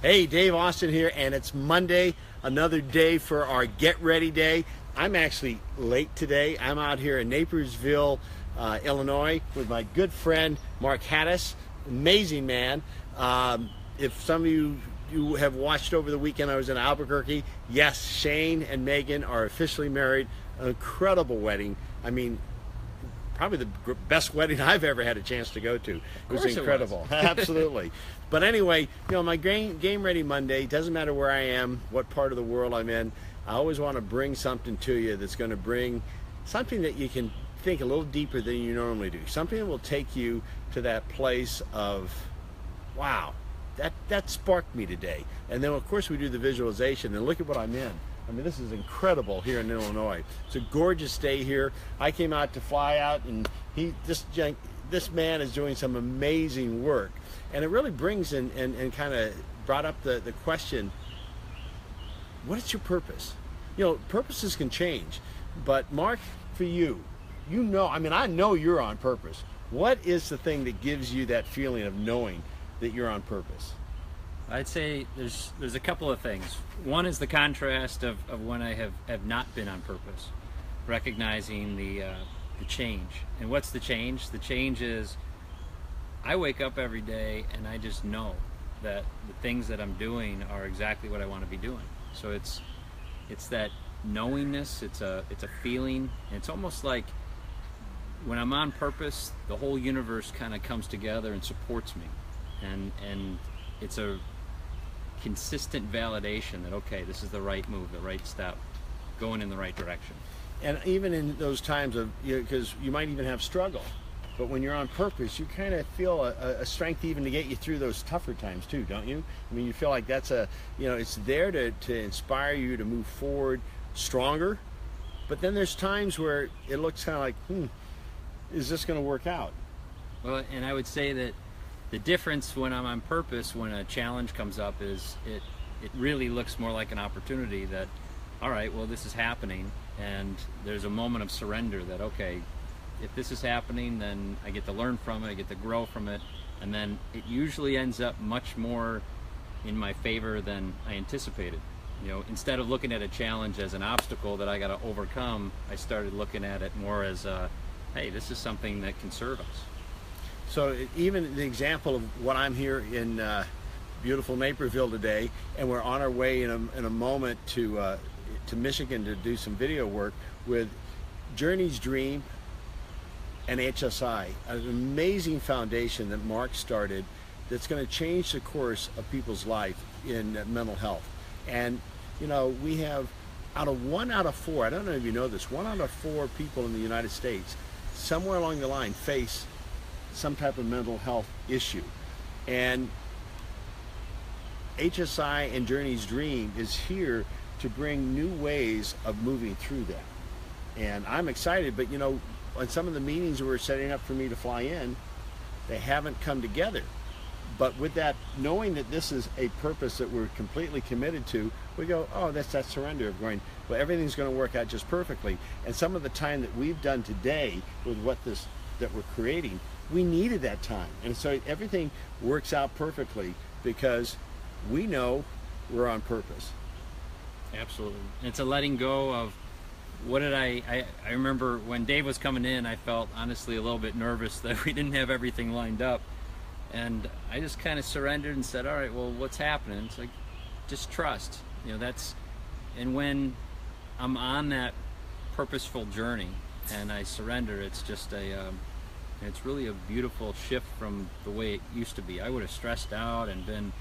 Hey, Dave Austin here, and it's Monday, another day for our Get Ready Day. I'm actually late today. I'm out here in Naperville, Illinois, with my good friend Mark Hattis, amazing man. If some of you have watched over the weekend, I was in Albuquerque. Yes, Shane and Megan are officially married. An incredible wedding. I mean, probably the best wedding I've ever had a chance to go to. It was incredible. Absolutely. But anyway, my Game Ready Monday, doesn't matter where I am, what part of the world I'm in, I always want to bring something to you that's going to bring something that you can think a little deeper than you normally do. Something that will take you to that place of, wow, that sparked me today. And then of course we do the visualization, and look at what I'm in. I mean, this is incredible here in Illinois. It's a gorgeous day here. I came out to fly out, and this man is doing some amazing work. And it really brings in and kind of brought up the question, what is your purpose? Purposes can change. But Mark, for you, I know you're on purpose. What is the thing that gives you that feeling of knowing that you're on purpose? I'd say there's a couple of things. One is the contrast of when I have not been on purpose, recognizing the change. And what's the change? The change is I wake up every day and I just know that the things that I'm doing are exactly what I want to be doing. So it's that knowingness, it's a feeling. And it's almost like when I'm on purpose, the whole universe kind of comes together and supports me. And it's a consistent validation that, okay, this is the right move, the right step, going in the right direction. And even in those times of, because you might even have struggle, but when you're on purpose, you kind of feel a strength even to get you through those tougher times too, don't you? I mean, you feel like that's it's there to inspire you to move forward stronger. But then there's times where it looks kind of like, is this going to work out? Well, and I would say that the difference when I'm on purpose, when a challenge comes up, is it really looks more like an opportunity that, all right, well, this is happening, and there's a moment of surrender that, okay, if this is happening, then I get to learn from it, I get to grow from it, and then it usually ends up much more in my favor than I anticipated. Instead of looking at a challenge as an obstacle that I got to overcome, I started looking at it more as, hey, this is something that can serve us. So even the example of what I'm here in beautiful Naperville today, and we're on our way in a moment to Michigan to do some video work with Journey's Dream and HSI, an amazing foundation that Mark started that's going to change the course of people's life in mental health. And we have one out of four, I don't know if you know this, 1 out of 4 people in the United States somewhere along the line face some type of mental health issue. And HSI and Journey's Dream is here to bring new ways of moving through that. And I'm excited, but on some of the meetings that we're setting up for me to fly in, they haven't come together. But with that, knowing that this is a purpose that we're completely committed to, we go, oh, that's that surrender of going, well, everything's going to work out just perfectly. And some of the time that we've done today with that we're creating, we needed that time. And so everything works out perfectly because we know we're on purpose. Absolutely. It's a letting go of what did I remember when Dave was coming in, I felt honestly a little bit nervous that we didn't have everything lined up. And I just kind of surrendered and said, all right, well, what's happening? It's like, just trust. And when I'm on that purposeful journey and I surrender, it's just it's really a beautiful shift from the way it used to be. I would have stressed out and been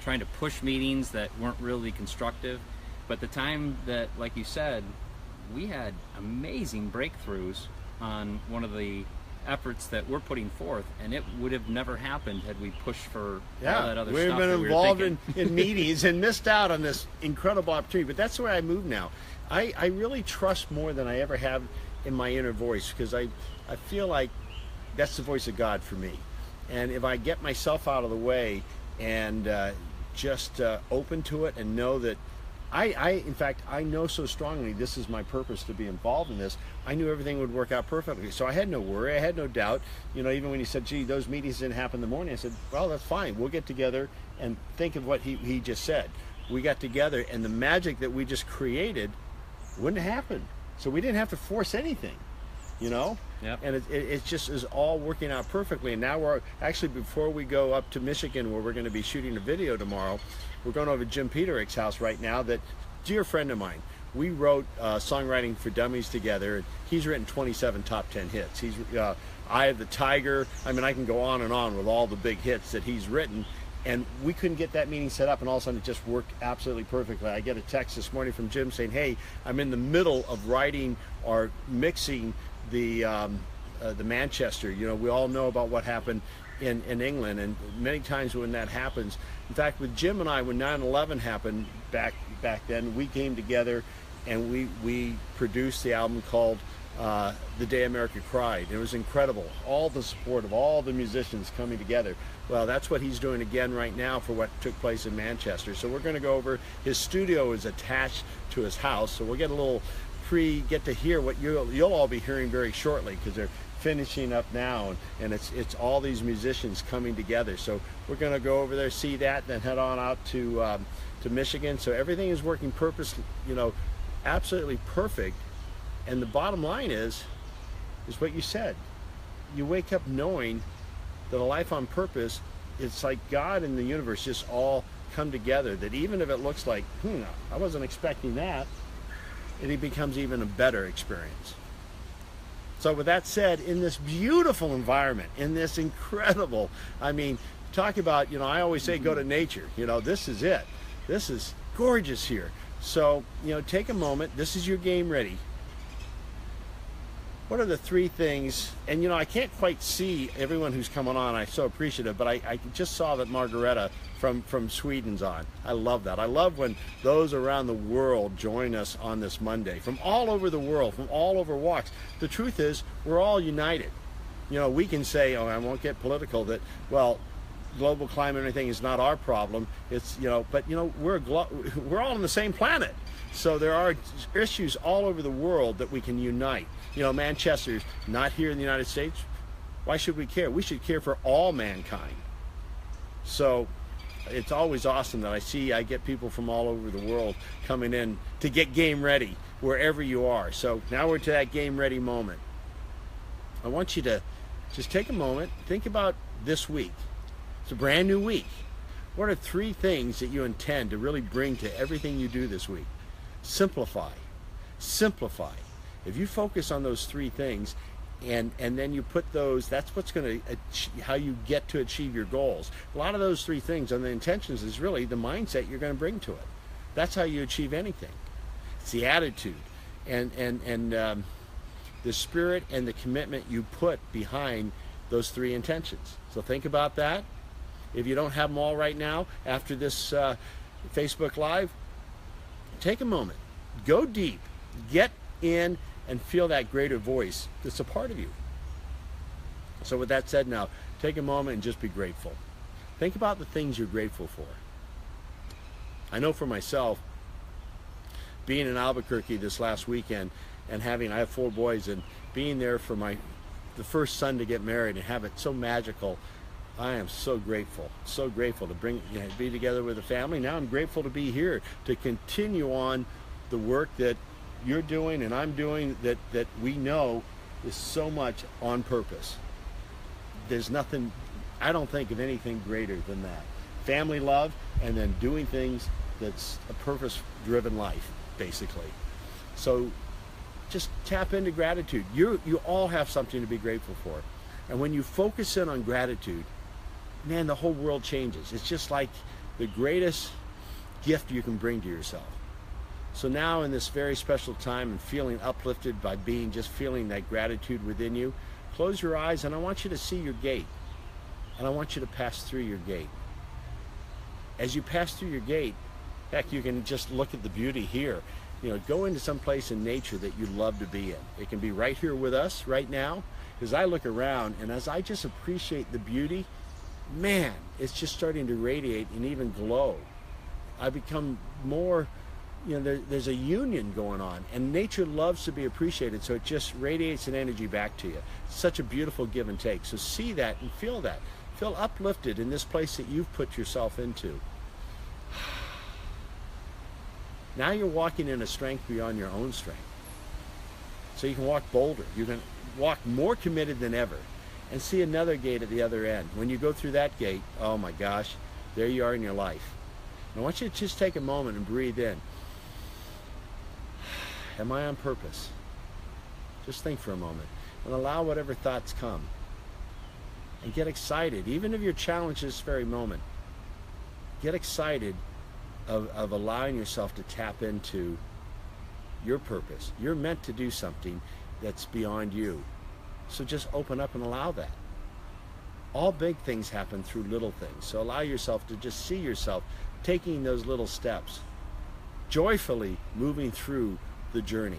trying to push meetings that weren't really constructive. But the time that, like you said, we had amazing breakthroughs on one of the efforts that we're putting forth, and it would have never happened had we pushed for all that other stuff. We've been involved in meetings and missed out on this incredible opportunity. But that's the way I move now. I really trust more than I ever have in my inner voice, because I feel like that's the voice of God for me. And if I get myself out of the way and just open to it and know that in fact, I know so strongly this is my purpose to be involved in this. I knew everything would work out perfectly. So I had no worry, I had no doubt. Even when you said, gee, those meetings didn't happen in the morning, I said, well, that's fine. We'll get together And think of what he just said. We got together, and the magic that we just created wouldn't have happened. So we didn't have to force anything, you know? Yep. And it just is all working out perfectly. And now we're actually, before we go up to Michigan, where we're going to be shooting a video tomorrow, we're going over to Jim Peterick's house right now. That dear friend of mine. We wrote Songwriting for Dummies together, and he's written 27 top 10 hits. He's Eye of the Tiger. I mean, I can go on and on with all the big hits that he's written. And we couldn't get that meeting set up, and all of a sudden it just worked absolutely perfectly. I get a text this morning from Jim saying, hey, I'm in the middle of writing or mixing the Manchester. You know, we all know about what happened in England, and many times when that happens, in fact, with Jim and I, when 9/11 happened back then, we came together and we produced the album called The Day America Cried. It was incredible. All the support of all the musicians coming together. Well, that's what he's doing again right now for what took place in Manchester. So we're going to go over. His studio is attached to his house, so we'll get a little get to hear what you'll all be hearing very shortly, because they're finishing up now, and it's all these musicians coming together. So we're going to go over there, see that, then head on out to Michigan. So everything is working absolutely perfect. And the bottom line is what you said. You wake up knowing that a life on purpose, it's like God and the universe just all come together, that even if it looks like, I wasn't expecting that, it becomes even a better experience. So with that said, in this beautiful environment, in this incredible, I mean, talk about, I always say go to nature. This is it. This is gorgeous here. So, take a moment. This is your game ready. What are the three things? And I can't quite see everyone who's coming on. I'm so appreciative, but I just saw that Margareta from Sweden's on. I love that. I love when those around the world join us on this Monday, from all over the world, from all over walks. The truth is, we're all united. We can say, I won't get political, that, well, global climate and everything is not our problem. It's, but we're all on the same planet. So there are issues all over the world that we can unite. Manchester's not here in the United States. Why should we care? We should care for all mankind. So it's always awesome that I get people from all over the world coming in to get game ready wherever you are. So now we're to that game ready moment. I want you to just take a moment, think about this week. It's a brand new week. What are three things that you intend to really bring to everything you do this week? Simplify. Simplify. If you focus on those three things, and then you put those, that's what's going to, how you get to achieve your goals. A lot of those three things on the intentions is really the mindset you're going to bring to it. That's how you achieve anything. It's the attitude and the spirit and the commitment you put behind those three intentions. So think about that. If you don't have them all right now, after this Facebook Live, take a moment, go deep, get in and feel that greater voice that's a part of you. So with that said, now take a moment and just be grateful. Think about the things you're grateful for. I know for myself, being in Albuquerque this last weekend and I have 4 boys, and being there for the first son to get married and have it so magical, I am so grateful to be together with a family. Now I'm grateful to be here to continue on the work that you're doing and I'm doing, that we know is so much on purpose. There's nothing, I don't think of anything greater than that. Family love, and then doing things that's a purpose-driven life, basically. So just tap into gratitude. You all have something to be grateful for. And when you focus in on gratitude, man, the whole world changes. It's just like the greatest gift you can bring to yourself. So now in this very special time and feeling uplifted by feeling that gratitude within you, close your eyes and I want you to see your gate. And I want you to pass through your gate. As you pass through your gate, heck, you can just look at the beauty here. Go into some place in nature that you love to be in. It can be right here with us right now. As I look around and as I just appreciate the beauty, man, it's just starting to radiate and even glow. I become more, there's a union going on, and nature loves to be appreciated, so it just radiates an energy back to you. It's such a beautiful give and take. So see that and feel that. Feel uplifted in this place that you've put yourself into. Now you're walking in a strength beyond your own strength. So you can walk bolder. You can walk more committed than ever and see another gate at the other end. When you go through that gate, oh my gosh, there you are in your life. And I want you to just take a moment and breathe in. Am I on purpose? Just think for a moment and allow whatever thoughts come. And get excited, even if you're challenged this very moment. Get excited of allowing yourself to tap into your purpose. You're meant to do something that's beyond you. So just open up and allow that. All big things happen through little things. So allow yourself to just see yourself taking those little steps, joyfully moving through the journey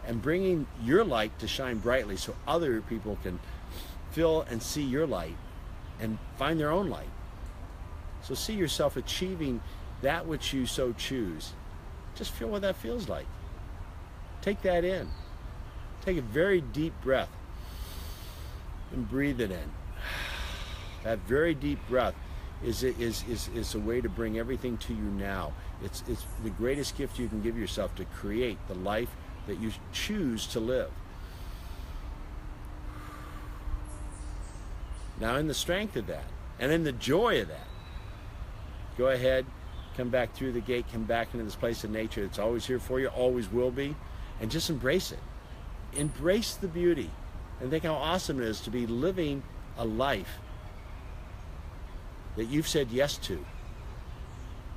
and bringing your light to shine brightly so other people can feel and see your light and find their own light. So see yourself achieving that which you so choose. Just feel what that feels like. Take that in. Take a very deep breath and breathe it in. That very deep breath is a way to bring everything to you now. It's the greatest gift you can give yourself, to create the life that you choose to live. Now, in the strength of that and in the joy of that, go ahead, come back through the gate, come back into this place of nature. It's always here for you, always will be, and just embrace it. Embrace the beauty and think how awesome it is to be living a life that you've said yes to.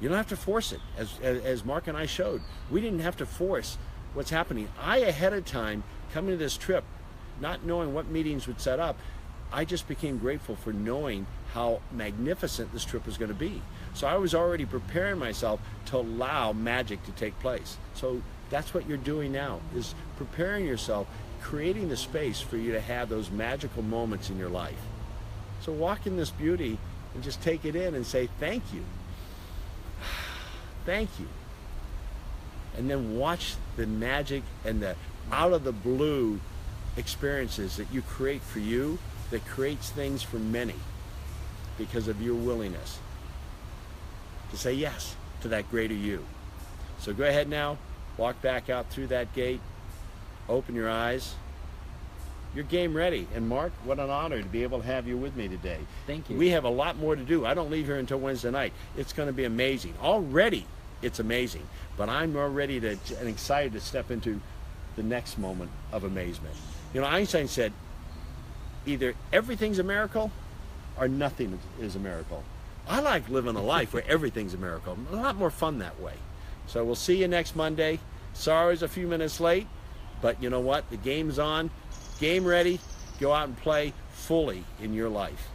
You don't have to force it, as Mark and I showed. We didn't have to force what's happening. I, ahead of time, coming to this trip, not knowing what meetings would set up, I just became grateful for knowing how magnificent this trip was going to be. So I was already preparing myself to allow magic to take place. So that's what you're doing now, is preparing yourself, creating the space for you to have those magical moments in your life. So walk in this beauty and just take it in and say, thank you. Thank you. And then watch the magic and the out of the blue experiences that you create for you, that creates things for many because of your willingness to say yes to that greater you. So go ahead now, walk back out through that gate, open your eyes. You're game ready. And Mark, what an honor to be able to have you with me today. Thank you. We have a lot more to do. I don't leave here until Wednesday night. It's going to be amazing. Already it's amazing, but I'm more ready to and excited to step into the next moment of amazement. You know, Einstein said, either everything's a miracle or nothing is a miracle. I like living a life where everything's a miracle. A lot more fun that way. So we'll see you next Monday. Sorry it's a few minutes late, but you know what? The game's on. Game ready. Go out and play fully in your life.